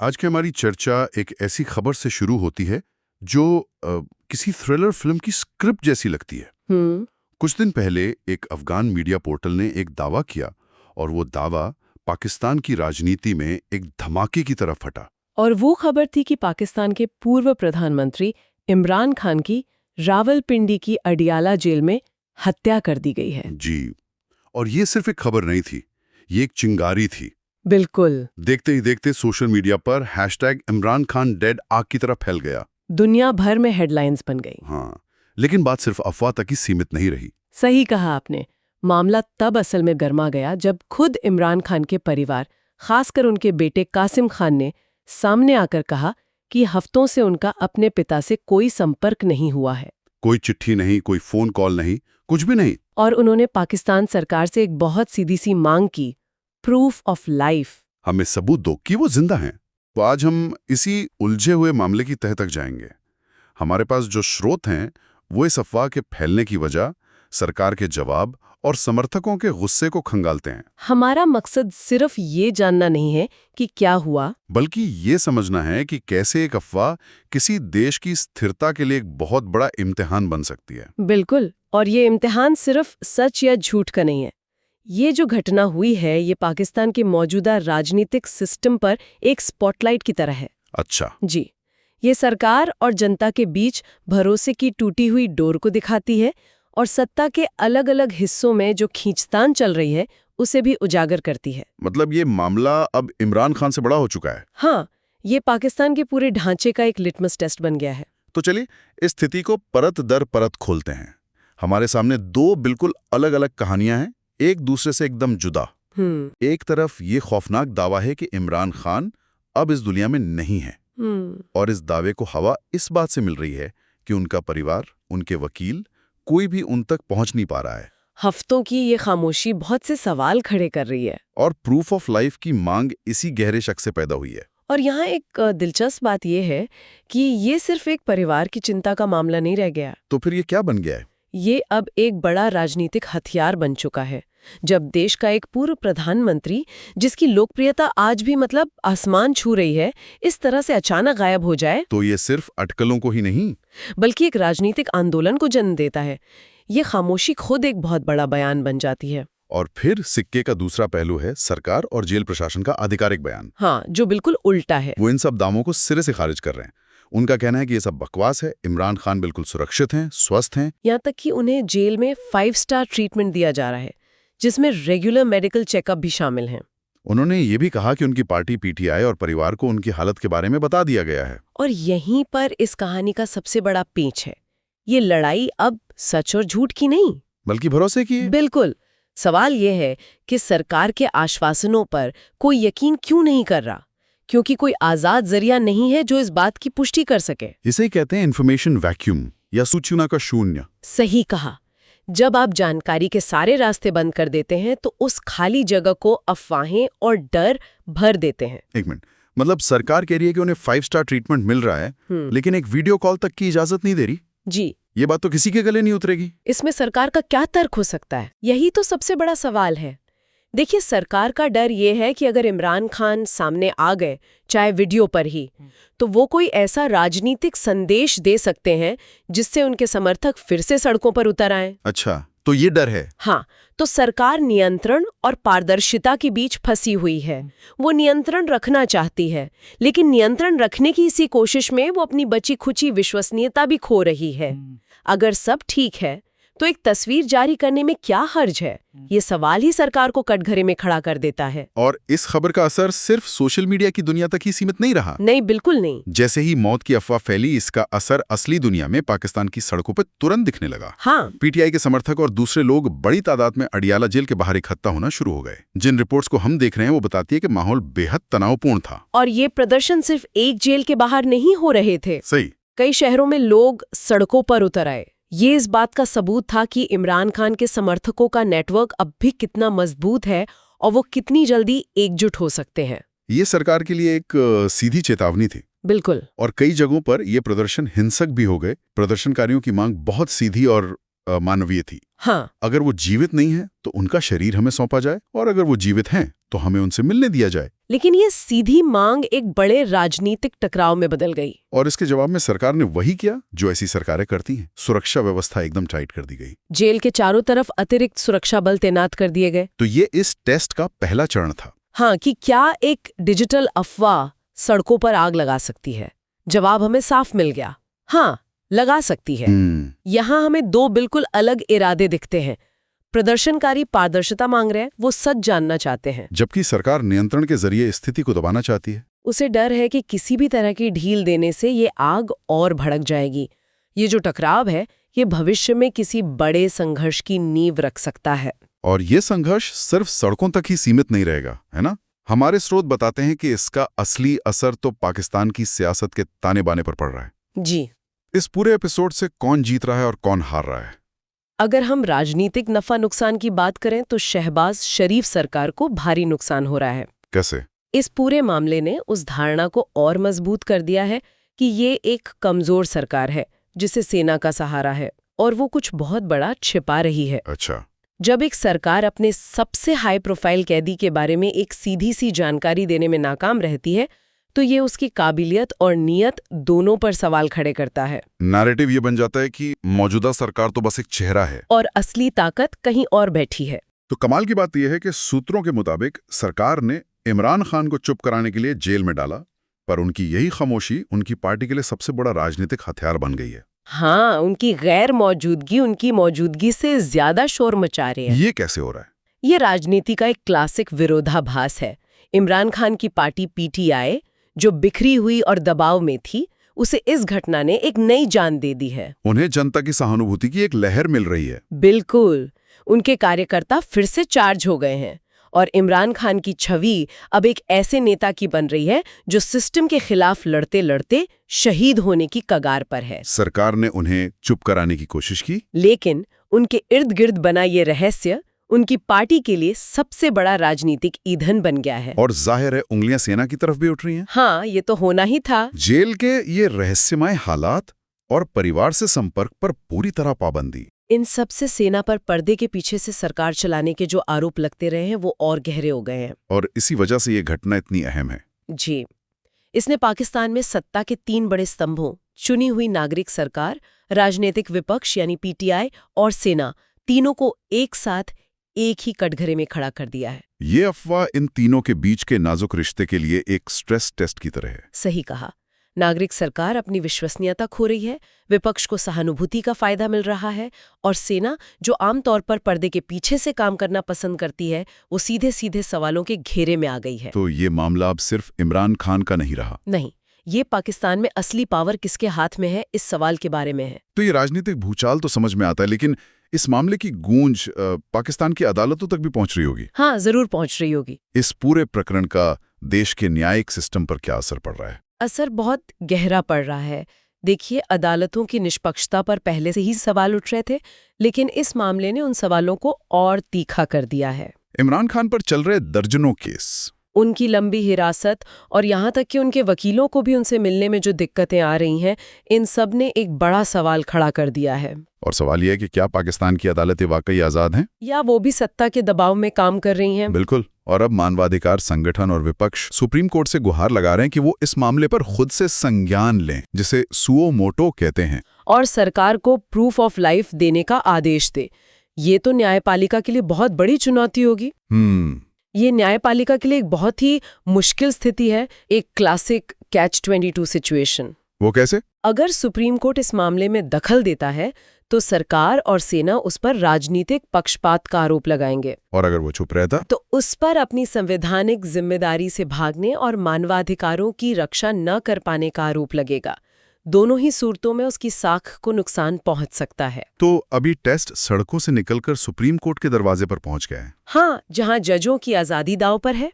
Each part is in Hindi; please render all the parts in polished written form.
आज की हमारी चर्चा एक ऐसी खबर से शुरू होती है जो किसी थ्रिलर फिल्म की स्क्रिप्ट जैसी लगती है। हम्म। कुछ दिन पहले एक अफगान मीडिया पोर्टल ने एक दावा किया और वो दावा पाकिस्तान की राजनीति में एक धमाके की तरफ फटा। और वो खबर थी कि पाकिस्तान के पूर्व प्रधानमंत्री इमरान खान की रावलपिंडी की अडियाला जेल में हत्या कर दी गई है। जी, और ये सिर्फ एक खबर नहीं थी, ये एक चिंगारी थी। बिल्कुल। देखते ही देखते सोशल मीडिया पर हैशटैग इमरान खान डेड आग की तरफ फैल गया। दुनिया भर में हेडलाइंस बन गई। हाँ, लेकिन बात सिर्फ अफवाह तक ही सीमित नहीं रही। सही कहा आपने। मामला तब असल में गर्मा गया जब खुद इमरान खान के परिवार, खासकर उनके बेटे कासिम खान ने सामने आकर कहा कि हफ्तों से उनका अपने पिता से कोई संपर्क नहीं हुआ है। कोई चिट्ठी नहीं, कोई फोन कॉल नहीं, कुछ भी नहीं। और उन्होंने पाकिस्तान सरकार से एक बहुत सीधी सी मांग की, प्रूफ ऑफ लाइफ। हमें सबूत दो कि वो जिंदा हैं। तो आज हम इसी उलझे हुए मामले की तह तक जाएंगे। हमारे पास जो स्रोत हैं वो इस अफवाह के फैलने की वजह, सरकार के जवाब और समर्थकों के गुस्से को खंगालते हैं। हमारा मकसद सिर्फ ये जानना नहीं है कि क्या हुआ, बल्कि ये समझना है कि कैसे एक अफवाह किसी देश की स्थिरता के लिए एक बहुत बड़ा इम्तिहान बन सकती है। बिल्कुल। और ये इम्तिहान सिर्फ सच या झूठ का नहीं है। ये जो घटना हुई है, ये पाकिस्तान के मौजूदा राजनीतिक सिस्टम पर एक स्पॉटलाइट की तरह है। अच्छा। जी, ये सरकार और जनता के बीच भरोसे की टूटी हुई डोर को दिखाती है और सत्ता के अलग अलग हिस्सों में जो खींचतान चल रही है उसे भी उजागर करती है। मतलब ये मामला अब इमरान खान से बड़ा हो चुका है। हाँ, ये पाकिस्तान के पूरे ढांचे का एक लिटमस टेस्ट बन गया है। तो चलिए इस स्थिति को परत दर परत खोलते हैं। हमारे सामने दो बिल्कुल अलग अलग कहानियां हैं, एक दूसरे से एकदम जुदा। एक तरफ ये खौफनाक दावा है कि इमरान खान अब इस दुनिया में नहीं है, और इस दावे को हवा इस बात से मिल रही है कि उनका परिवार, उनके वकील, कोई भी उन तक पहुंच नहीं पा रहा है। हफ्तों की ये खामोशी बहुत से सवाल खड़े कर रही है। और प्रूफ ऑफ लाइफ की मांग इसी गहरे शक से पैदा हुई है। और यहाँ एक दिलचस्प बात यह है कि ये सिर्फ एक परिवार की चिंता का मामला नहीं रह गया। तो फिर ये क्या बन गया है? ये अब एक बड़ा राजनीतिक हथियार बन चुका है। जब देश का एक पूर्व प्रधानमंत्री, जिसकी लोकप्रियता आज भी आसमान छू रही है, इस तरह से अचानक गायब हो जाए, तो ये सिर्फ अटकलों को ही नहीं बल्कि एक राजनीतिक आंदोलन को जन्म देता है। ये खामोशी खुद एक बहुत बड़ा बयान बन जाती है। और फिर सिक्के का दूसरा पहलू है सरकार और जेल प्रशासन का आधिकारिक बयान। हाँ, जो बिल्कुल उल्टा है। वो इन सब दावों को सिरे से खारिज कर रहे हैं। उनका कहना है कि ये सब बकवास है, इमरान खान बिल्कुल सुरक्षित हैं, स्वस्थ हैं। यहाँ तक कि उन्हें जेल में 5 स्टार ट्रीटमेंट दिया जा रहा है, जिसमें रेगुलर मेडिकल चेकअप भी शामिल हैं। उन्होंने ये भी कहा कि उनकी पार्टी पीटीआई और परिवार को उनकी हालत के बारे में बता दिया गया है। और यहीं पर इस कहानी का सबसे बड़ा पेंच है। ये लड़ाई अब सच और झूठ की नहीं, बल्कि भरोसे की है। बिल्कुल। सवाल ये है कि सरकार के आश्वासनों पर कोई यकीन क्यों नहीं कर रहा, क्योंकि कोई आजाद जरिया नहीं है जो इस बात की पुष्टि कर सके। इसे ही कहते हैं इन्फॉर्मेशन वैक्यूम या सूचना का शून्य। सही कहा। जब आप जानकारी के सारे रास्ते बंद कर देते हैं तो उस खाली जगह को अफवाहें और डर भर देते हैं। एक मिनट, मतलब सरकार कह रही है कि उन्हें 5 स्टार ट्रीटमेंट मिल रहा है, लेकिन एक वीडियो कॉल तक की इजाजत नहीं दे रही। जी, ये बात तो किसी के गले नहीं उतरेगी। इसमें सरकार का क्या तर्क हो सकता है? यही तो सबसे बड़ा सवाल है। देखिए, सरकार का डर ये है कि अगर इमरान खान सामने आ गए, चाहे वीडियो पर ही, तो वो कोई ऐसा राजनीतिक संदेश दे सकते हैं जिससे उनके समर्थक फिर से सड़कों पर उतर आएं। अच्छा, तो ये डर है। हाँ, तो सरकार नियंत्रण और पारदर्शिता के बीच फंसी हुई है। वो नियंत्रण रखना चाहती है, लेकिन नियंत्रण रखने की इसी कोशिश में वो अपनी बची खुची विश्वसनीयता भी खो रही है। अगर सब ठीक है तो एक तस्वीर जारी करने में क्या हर्ज है? ये सवाल ही सरकार को कटघरे में खड़ा कर देता है। और इस खबर का असर सिर्फ सोशल मीडिया की दुनिया तक ही सीमित नहीं रहा। नहीं, बिल्कुल नहीं। जैसे ही मौत की अफवाह फैली, इसका असर असली दुनिया में पाकिस्तान की सड़कों पर तुरंत दिखने लगा। हाँ, पीटीआई के समर्थक और दूसरे लोग बड़ी तादाद में अडियाला जेल के बाहर इकट्ठा होना शुरू हो गए। जिन रिपोर्ट्स को हम देख रहे हैं वो बताती है कि माहौल बेहद तनावपूर्ण था। और ये प्रदर्शन सिर्फ एक जेल के बाहर नहीं हो रहे थे। सही। कई शहरों में लोग सड़कों पर उतर आए। ये इस बात का सबूत था कि इमरान खान के समर्थकों का नेटवर्क अब भी कितना मजबूत है और वो कितनी जल्दी एकजुट हो सकते हैं। ये सरकार के लिए एक सीधी चेतावनी थी। बिल्कुल। और कई जगहों पर ये प्रदर्शन हिंसक भी हो गए। प्रदर्शनकारियों की मांग बहुत सीधी और मानवीय थी। हाँ, अगर वो जीवित नहीं है तो उनका शरीर हमें सौंपा जाए, और अगर वो जीवित हैं तो हमें उनसे मिलने दिया जाए। लेकिन ये सीधी मांग एक बड़े राजनीतिक टकराव में बदल गई। और इसके जवाब में सरकार ने वही किया जो ऐसी सरकारें करती हैं। सुरक्षा व्यवस्था एकदम टाइट कर दी गई। जेल के चारों तरफ अतिरिक्त सुरक्षा बल तैनात कर दिए गए। तो ये इस टेस्ट का पहला चरण था। हाँ, कि क्या एक डिजिटल अफवाह सड़कों पर आग लगा सकती है? जवाब हमें साफ मिल गया, हाँ, लगा सकती है। यहाँ हमें दो बिल्कुल अलग इरादे दिखते हैं। प्रदर्शनकारी पारदर्शिता मांग रहे हैं, वो सच जानना चाहते हैं, जबकि सरकार नियंत्रण के जरिए स्थिति को दबाना चाहती है। उसे डर है कि किसी भी तरह की ढील देने से ये आग और भड़क जाएगी। ये जो टकराव है, ये भविष्य में किसी बड़े संघर्ष की नींव रख सकता है। और ये संघर्ष सिर्फ सड़कों तक ही सीमित नहीं रहेगा, है ना? हमारे स्रोत बताते हैं कि इसका असली असर तो पाकिस्तान की सियासत के ताने बाने पर पड़ रहा है। जी, इस पूरे एपिसोड से कौन जीत रहा है और कौन हार रहा है? अगर हम राजनीतिक नफा नुकसान की बात करें तो शहबाज शरीफ सरकार को भारी नुकसान हो रहा है। कैसे? इस पूरे मामले ने उस धारणा को और मजबूत कर दिया है कि ये एक कमजोर सरकार है जिसे सेना का सहारा है, और वो कुछ बहुत बड़ा छिपा रही है। अच्छा। जब एक सरकार अपने सबसे हाई प्रोफाइल कैदी के बारे में एक सीधी सी जानकारी देने में नाकाम रहती है, तो ये उसकी काबिलियत और नीयत दोनों पर सवाल खड़े करता है। नैरेटिव ये बन जाता है कि मौजूदा सरकार तो बस एक चेहरा है और असली ताकत कहीं और बैठी है। तो कमाल की बात यह है कि सूत्रों के मुताबिक सरकार ने इमरान खान को चुप कराने के लिए जेल में डाला, पर उनकी यही खामोशी उनकी पार्टी के लिए सबसे बड़ा राजनीतिक हथियार बन गई है। हाँ, उनकी गैर मौजूदगी उनकी मौजूदगी से ज्यादा शोर मचा रही है। ये कैसे हो रहा है? ये राजनीति का एक क्लासिक विरोधाभास है। इमरान खान की पार्टी पीटीआई, जो बिखरी हुई और दबाव में थी, उसे इस घटना ने एक नई जान दे दी है। उन्हें जनता की सहानुभूति की एक लहर मिल रही है। बिल्कुल, उनके कार्यकर्ता फिर से चार्ज हो गए हैं, और इमरान खान की छवि अब एक ऐसे नेता की बन रही है जो सिस्टम के खिलाफ लड़ते लड़ते शहीद होने की कगार पर है। सरकार ने उन्हें चुप कराने की कोशिश की, लेकिन उनके इर्द गिर्द बना ये रहस्य उनकी पार्टी के लिए सबसे बड़ा राजनीतिक ईंधन बन गया है। और जाहिर है उंगलियां सेना की तरफ भी उठ रही हैं। हाँ, ये तो होना ही था। जेल के ये रहस्यमय हालात और परिवार से संपर्क पर पूरी तरह पाबंदी, इन सब से सेना पर पर्दे के पीछे से सरकार चलाने के जो आरोप लगते रहे हैं वो और गहरे हो गए हैं। और इसी वजह से ये घटना इतनी अहम है। जी, इसने पाकिस्तान में सत्ता के 3 बड़े स्तंभों, चुनी हुई नागरिक सरकार, राजनीतिक विपक्ष यानी पीटीआई और सेना, तीनों को एक साथ एक ही कटघरे में खड़ा कर दिया है। ये अफवाह इन तीनों के बीच के नाजुक रिश्ते के लिए एक स्ट्रेस टेस्ट की तरह है। सही कहा। नागरिक सरकार अपनी विश्वसनीयता खो रही है, विपक्ष को सहानुभूति का फायदा मिल रहा है, और सेना, जो आमतौर पर पर्दे के पीछे से काम करना पसंद करती है, वो सीधे सीधे सवालों के घेरे में आ गई है। तो ये मामला अब सिर्फ इमरान खान का नहीं रहा। नहीं, ये पाकिस्तान में असली पावर किसके हाथ में है, इस सवाल के बारे में है। तो ये राजनीतिक भूचाल तो समझ में आता है, लेकिन इस मामले की गूंज पाकिस्तान की अदालतों तक भी पहुंच रही होगी। हाँ, जरूर पहुंच रही होगी। इस पूरे प्रकरण का देश के न्यायिक सिस्टम पर क्या असर पड़ रहा है? असर बहुत गहरा पड़ रहा है। देखिए, अदालतों की निष्पक्षता पर पहले से ही सवाल उठ रहे थे, लेकिन इस मामले ने उन सवालों को और तीखा कर दिया है। इमरान खान पर चल रहे दर्जनों केस, उनकी लंबी हिरासत, और यहाँ तक कि उनके वकीलों को भी उनसे मिलने में जो दिक्कतें आ रही हैं, इन सब ने एक बड़ा सवाल खड़ा कर दिया है। और सवाल यह है कि क्या पाकिस्तान की अदालतें वाकई आज़ाद हैं? या वो भी सत्ता के दबाव में काम कर रही हैं? बिल्कुल। और अब मानवाधिकार संगठन और विपक्ष सुप्रीम कोर्ट से गुहार लगा रहे हैं कि वो इस मामले पर खुद से संज्ञान लें, जिसे सुओ मोटो कहते हैं, और सरकार को प्रूफ ऑफ लाइफ देने का आदेश दे। ये तो न्यायपालिका के लिए बहुत बड़ी चुनौती होगी। ये न्यायपालिका के लिए एक बहुत ही मुश्किल स्थिति है, एक क्लासिक कैच-22 सिचुएशन। वो कैसे? अगर सुप्रीम कोर्ट इस मामले में दखल देता है तो सरकार और सेना उस पर राजनीतिक पक्षपात का आरोप लगाएंगे, और अगर वो चुप रहता तो उस पर अपनी संवैधानिक जिम्मेदारी से भागने और मानवाधिकारों की रक्षा न कर पाने का आरोप लगेगा। दोनों ही सूरतों में उसकी साख को नुकसान पहुंच सकता है। तो अभी टेस्ट सड़कों से निकलकर सुप्रीम कोर्ट के दरवाजे पर पहुंच गए हैं। हाँ, जहां जजों की आजादी दांव पर है।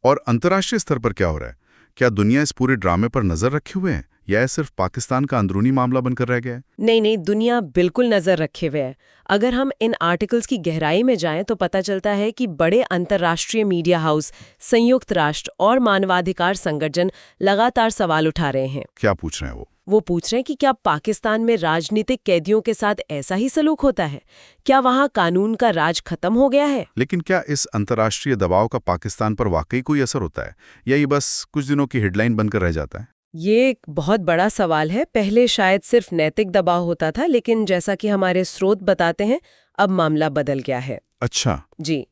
और अंतर्राष्ट्रीय स्तर पर क्या हो रहा है? क्या दुनिया इस पूरे ड्रामे पर नजर रखे हुए है, या यह सिर्फ पाकिस्तान का अंदरूनी मामला बनकर रह गया है? नहीं, दुनिया बिल्कुल नजर रखे हुए है। अगर हम इन आर्टिकल्स की गहराई में जाएं तो पता चलता है कि बड़े अंतर्राष्ट्रीय मीडिया हाउस, संयुक्त राष्ट्र और मानवाधिकार संगठन लगातार सवाल उठा रहे हैं। क्या पूछ रहे हैं वो? वो पूछ रहे हैं कि क्या पाकिस्तान में राजनीतिक कैदियों के साथ ऐसा ही सलूक होता है? क्या वहाँ कानून का राज खत्म हो गया है? लेकिन क्या इस अंतर्राष्ट्रीय दबाव का पाकिस्तान पर वाकई कोई असर होता है, या ये बस कुछ दिनों की हेडलाइन बनकर रह जाता है? ये एक बहुत बड़ा सवाल है। पहले शायद सिर्फ नैतिक दबाव होता था, लेकिन जैसा कि हमारे स्रोत बताते हैं, अब मामला बदल गया है। अच्छा। जी,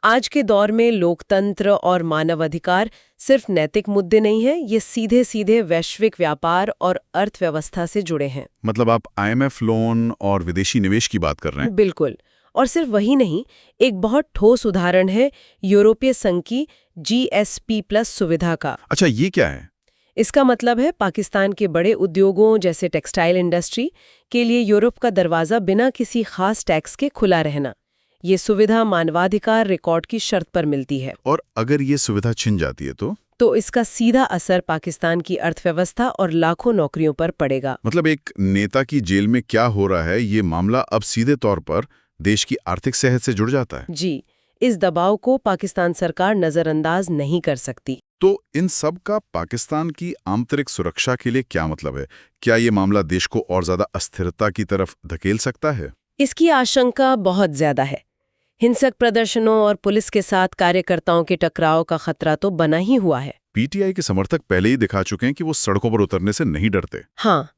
आज के दौर में लोकतंत्र और मानवाधिकार सिर्फ नैतिक मुद्दे नहीं हैं, ये सीधे सीधे वैश्विक व्यापार और अर्थव्यवस्था से जुड़े हैं। मतलब आप IMF लोन और विदेशी निवेश की बात कर रहे हैं? बिल्कुल। और सिर्फ वही नहीं, एक बहुत ठोस उदाहरण है यूरोपीय संघ की GSP+ सुविधा का। अच्छा, ये क्या है? इसका मतलब है पाकिस्तान के बड़े उद्योगों जैसे टेक्सटाइल इंडस्ट्री के लिए यूरोप का दरवाज़ा बिना किसी खास टैक्स के खुला रहना। ये सुविधा मानवाधिकार रिकॉर्ड की शर्त पर मिलती है। और अगर ये सुविधा छिन जाती है तो इसका सीधा असर पाकिस्तान की अर्थव्यवस्था और लाखों नौकरियों पर पड़ेगा। मतलब एक नेता की जेल में क्या हो रहा है, ये मामला अब सीधे तौर पर देश की आर्थिक सेहत से जुड़ जाता है। जी, इस दबाव को पाकिस्तान सरकार नजरअंदाज नहीं कर सकती। तो इन सब का पाकिस्तान की आंतरिक सुरक्षा के लिए क्या मतलब है? क्या ये मामला देश को और ज्यादा अस्थिरता की तरफ धकेल सकता है? इसकी आशंका बहुत ज्यादा है। हिंसक प्रदर्शनों और पुलिस के साथ कार्यकर्ताओं के टकराव का खतरा तो बना ही हुआ है। PTI के समर्थक पहले ही दिखा चुके हैं कि वो सड़कों पर उतरने से नहीं डरते। हाँ,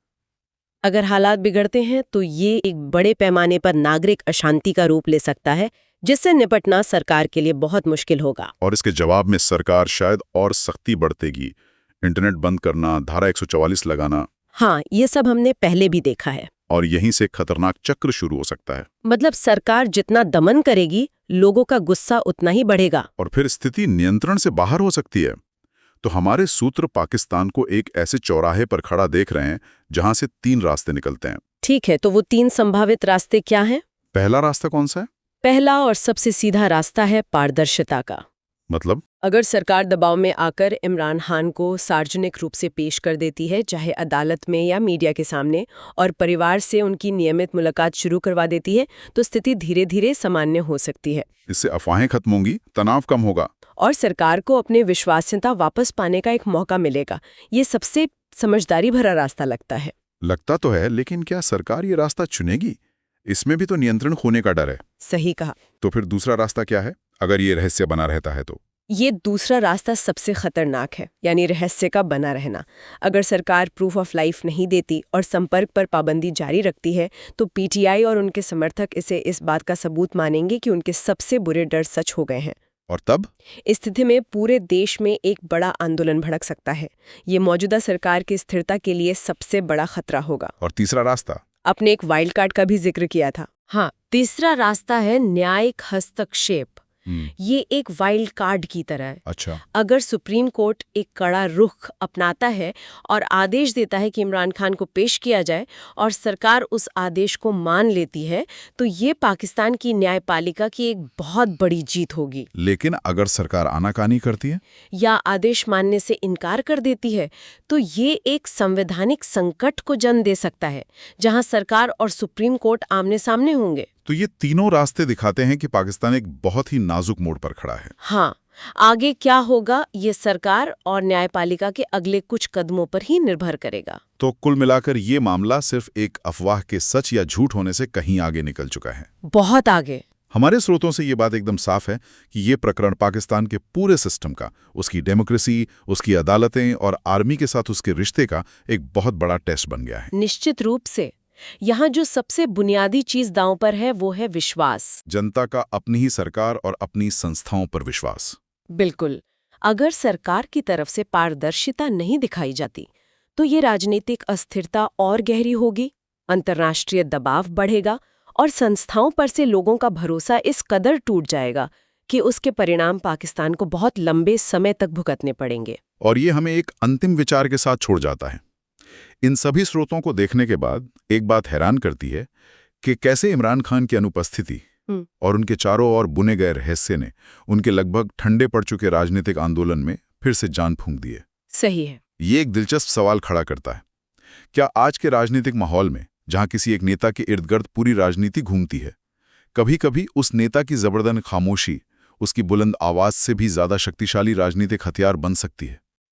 अगर हालात बिगड़ते हैं तो ये एक बड़े पैमाने पर नागरिक अशांति का रूप ले सकता है, जिससे निपटना सरकार के लिए बहुत मुश्किल होगा। और इसके जवाब में सरकार शायद और सख्ती बरतेगी, इंटरनेट बंद करना, धारा 144 लगाना। हाँ, ये सब हमने पहले भी देखा है। और यहीं से खतरनाक चक्र शुरू हो सकता है। मतलब सरकार जितना दमन करेगी, लोगों का गुस्सा उतना ही बढ़ेगा। और फिर स्थिति नियंत्रण से बाहर हो सकती है। तो हमारे सूत्र पाकिस्तान को एक ऐसे चौराहे पर खड़ा देख रहे हैं जहां से 3 रास्ते निकलते हैं। ठीक है, तो वो 3 संभावित रास्ते क्या हैं? पहला रास्ता कौन सा है? पहला और सबसे सीधा रास्ता है पारदर्शिता का। मतलब? अगर सरकार दबाव में आकर इमरान खान को सार्वजनिक रूप से पेश कर देती है, चाहे अदालत में या मीडिया के सामने, और परिवार से उनकी नियमित मुलाकात शुरू करवा देती है, तो स्थिति धीरे धीरे सामान्य हो सकती है। इससे अफवाहें खत्म होंगी, तनाव कम होगा और सरकार को अपने विश्वसनीयता वापस पाने का एक मौका मिलेगा। ये सबसे समझदारी भरा रास्ता लगता है। लगता तो है, लेकिन क्या सरकार ये रास्ता चुनेगी? इसमें भी तो नियंत्रण खोने का डर है। सही कहा। तो फिर दूसरा रास्ता क्या है, अगर ये रहस्य बना रहता है तो? ये दूसरा रास्ता सबसे खतरनाक है, यानी रहस्य का बना रहना। अगर सरकार प्रूफ ऑफ लाइफ नहीं देती और संपर्क पर पाबंदी जारी रखती है, तो PTI और उनके समर्थक इसे इस बात का सबूत मानेंगे कि उनके सबसे बुरे डर सच हो गए हैं। और तब इस स्थिति में पूरे देश में एक बड़ा आंदोलन भड़क सकता है। ये मौजूदा सरकार की स्थिरता के लिए सबसे बड़ा खतरा होगा। और तीसरा रास्ता? आपने एक वाइल्ड कार्ड का भी जिक्र किया था। हाँ, तीसरा रास्ता है न्यायिक हस्तक्षेप। ये एक वाइल्ड कार्ड की तरह है। अच्छा। अगर सुप्रीम कोर्ट एक कड़ा रुख अपनाता है और आदेश देता है कि इमरान खान को पेश किया जाए, और सरकार उस आदेश को मान लेती है, तो ये पाकिस्तान की न्यायपालिका की एक बहुत बड़ी जीत होगी। लेकिन अगर सरकार आनाकानी करती है या आदेश मानने से इनकार कर देती है, तो ये एक संवैधानिक संकट को जन्म दे सकता है, जहां सरकार और सुप्रीम कोर्ट आमने सामने होंगे। तो ये तीनों रास्ते दिखाते हैं कि पाकिस्तान एक बहुत ही नाजुक मोड़ पर खड़ा है। हाँ, आगे क्या होगा ये सरकार और न्यायपालिका के अगले कुछ कदमों पर ही निर्भर करेगा। तो कुल मिलाकर ये मामला सिर्फ एक अफवाह के सच या झूठ होने से कहीं आगे निकल चुका है। बहुत आगे। हमारे स्रोतों से ये बात एकदम साफ है कि ये प्रकरण पाकिस्तान के पूरे सिस्टम का, उसकी डेमोक्रेसी, उसकी अदालतें और आर्मी के साथ उसके रिश्ते का एक बहुत बड़ा टेस्ट बन गया है। निश्चित रूप से। यहाँ जो सबसे बुनियादी चीज दांव पर है वो है विश्वास। जनता का अपनी ही सरकार और अपनी संस्थाओं पर विश्वास। बिल्कुल। अगर सरकार की तरफ से पारदर्शिता नहीं दिखाई जाती, तो ये राजनीतिक अस्थिरता और गहरी होगी, अंतर्राष्ट्रीय दबाव बढ़ेगा और संस्थाओं पर से लोगों का भरोसा इस कदर टूट जाएगा कि उसके परिणाम पाकिस्तान को बहुत लंबे समय तक भुगतने पड़ेंगे। और ये हमें एक अंतिम विचार के साथ छोड़ जाता है। इन सभी स्रोतों को देखने के बाद एक बात हैरान करती है कि कैसे इमरान खान की अनुपस्थिति और उनके चारों ओर बुने गए रहस्य ने उनके लगभग ठंडे पड़ चुके राजनीतिक आंदोलन में फिर से जान फूंक दी है। सही है। ये एक दिलचस्प सवाल खड़ा करता है। क्या आज के राजनीतिक माहौल में, जहां किसी एक नेता के इर्द गिर्द पूरी राजनीति घूमती है, कभी कभी उस नेता की जबरदस्त खामोशी उसकी बुलंद आवाज से भी ज्यादा शक्तिशाली राजनीतिक हथियार बन सकती है?